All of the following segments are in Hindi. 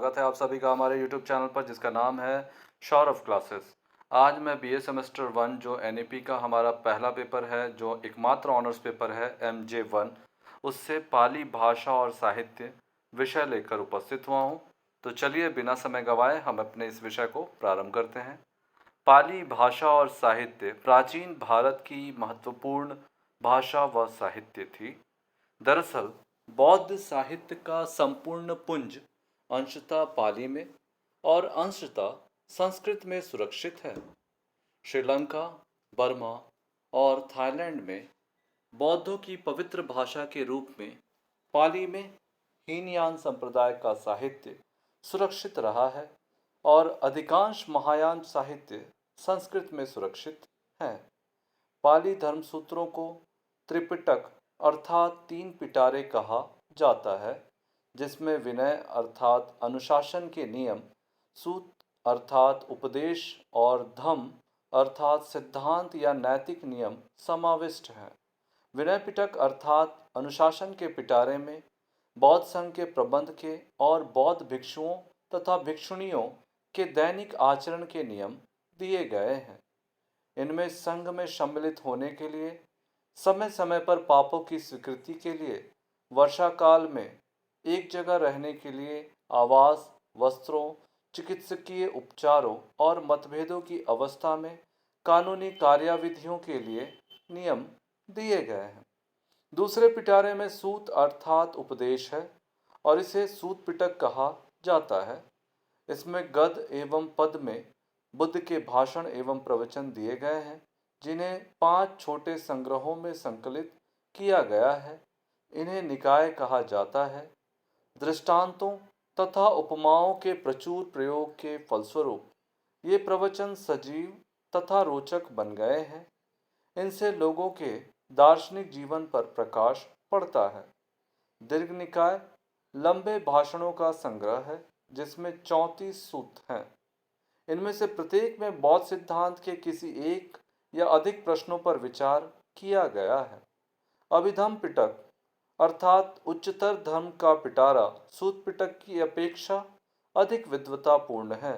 स्वागत है आप सभी का हमारे YouTube चैनल पर जिसका नाम है सौरभ क्लासेस। आज मैं बीए सेमेस्टर 1 जो एनईपी का हमारा पहला पेपर है, जो एकमात्र ऑनर्स पेपर है MJ1, उससे पाली भाषा और साहित्य विषय लेकर उपस्थित हुआ हूँ। तो चलिए बिना समय गंवाए हम अपने इस विषय को प्रारंभ करते हैं। पाली भाषा और साहित्य प्राचीन भारत की महत्वपूर्ण भाषा व साहित्य थी। दरअसल बौद्ध साहित्य का संपूर्ण पुंज अंशतः पाली में और अंशतः संस्कृत में सुरक्षित है। श्रीलंका, बर्मा और थाईलैंड में बौद्धों की पवित्र भाषा के रूप में पाली में हीनयान संप्रदाय का साहित्य सुरक्षित रहा है और अधिकांश महायान साहित्य संस्कृत में सुरक्षित है। पाली धर्मसूत्रों को त्रिपिटक अर्थात 3 पिटारे कहा जाता है, जिसमें विनय अर्थात अनुशासन के नियम, सूत अर्थात उपदेश और धम्म अर्थात सिद्धांत या नैतिक नियम समाविष्ट हैं। विनय पिटक अर्थात अनुशासन के पिटारे में बौद्ध संघ के प्रबंध के और बौद्ध भिक्षुओं तथा भिक्षुणियों के दैनिक आचरण के नियम दिए गए हैं। इनमें संघ में सम्मिलित होने के लिए, समय समय पर पापों की स्वीकृति के लिए, वर्षा काल में एक जगह रहने के लिए, आवास, वस्त्रों, चिकित्सकीय उपचारों और मतभेदों की अवस्था में कानूनी कार्याविधियों के लिए नियम दिए गए हैं। दूसरे पिटारे में सूत अर्थात उपदेश है और इसे सूत पिटक कहा जाता है। इसमें गद्य एवं पद में बुद्ध के भाषण एवं प्रवचन दिए गए हैं, जिन्हें 5 छोटे संग्रहों में संकलित किया गया है। इन्हें निकाय कहा जाता है। दृष्टांतों तथा उपमाओं के प्रचुर प्रयोग के फलस्वरूप ये प्रवचन सजीव तथा रोचक बन गए हैं। इनसे लोगों के दार्शनिक जीवन पर प्रकाश पड़ता है। दीर्घ निकाय लंबे भाषणों का संग्रह है, जिसमें 34 सूत्र हैं। इनमें से प्रत्येक में बौद्ध सिद्धांत के किसी एक या अधिक प्रश्नों पर विचार किया गया है। अभिधम्म पिटक अर्थात उच्चतर धर्म का पिटारा सूत पिटक की अपेक्षा अधिक विद्वतापूर्ण है।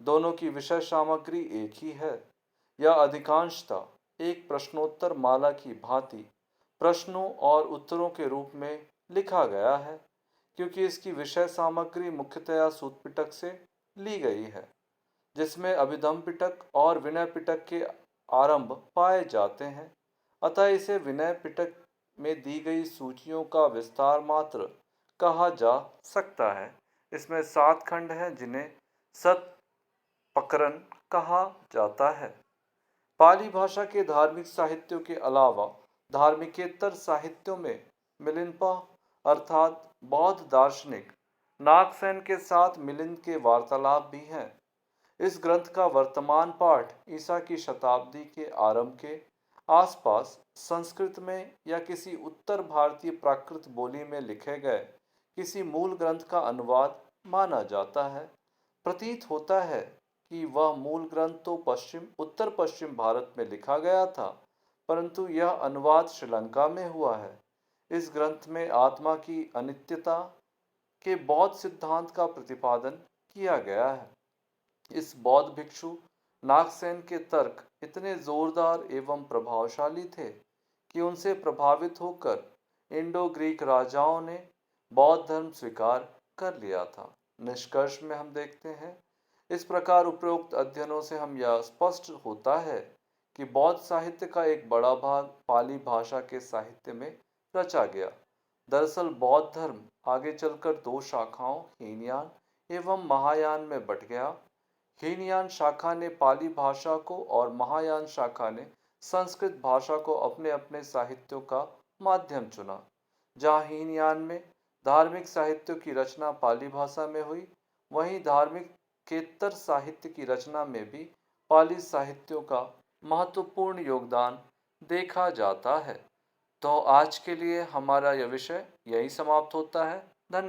दोनों की विषय सामग्री एक ही है। यह अधिकांशतः एक प्रश्नोत्तर माला की भांति प्रश्नों और उत्तरों के रूप में लिखा गया है, क्योंकि इसकी विषय सामग्री मुख्यतया सूत पिटक से ली गई है, जिसमें अभिधम्म पिटक और विनय पिटक के आरंभ पाए जाते हैं। अतः इसे विनय पिटक में दी गई सूचियों का विस्तार मात्र कहा जा सकता है। इसमें 7 खंड हैं, जिन्हें सतपकरण कहा जाता है। पाली भाषा के धार्मिक साहित्यों के अलावा धार्मिकेतर साहित्यों में मिलिंपा अर्थात बौद्ध दार्शनिक नागसेन के साथ मिलिंद के वार्तालाप भी हैं। इस ग्रंथ का वर्तमान पाठ ईसा की शताब्दी के आरंभ के आसपास संस्कृत में या किसी उत्तर भारतीय प्राकृत बोली में लिखे गए किसी मूल ग्रंथ का अनुवाद माना जाता है। प्रतीत होता है कि वह मूल ग्रंथ तो उत्तर पश्चिम भारत में लिखा गया था, परंतु यह अनुवाद श्रीलंका में हुआ है। इस ग्रंथ में आत्मा की अनित्यता के बौद्ध सिद्धांत का प्रतिपादन किया गया है। इस बौद्ध भिक्षु नागसेन के तर्क इतने जोरदार एवं प्रभावशाली थे कि उनसे प्रभावित होकर इंडो ग्रीक राजाओं ने बौद्ध धर्म स्वीकार कर लिया था। निष्कर्ष में हम देखते हैं, इस प्रकार उपरोक्त अध्ययनों से हम यह स्पष्ट होता है कि बौद्ध साहित्य का एक बड़ा भाग पाली भाषा के साहित्य में रचा गया। दरअसल बौद्ध धर्म आगे चलकर 2 शाखाओं हीनयान एवं महायान में बट गया। हीनयान शाखा ने पाली भाषा को और महायान शाखा ने संस्कृत भाषा को अपने अपने साहित्यों का माध्यम चुना। जहाँ हीनयान में धार्मिक साहित्यों की रचना पाली भाषा में हुई, वहीं धार्मिक केतर साहित्य की रचना में भी पाली साहित्यों का महत्वपूर्ण योगदान देखा जाता है। तो आज के लिए हमारा यह विषय यही समाप्त होता है।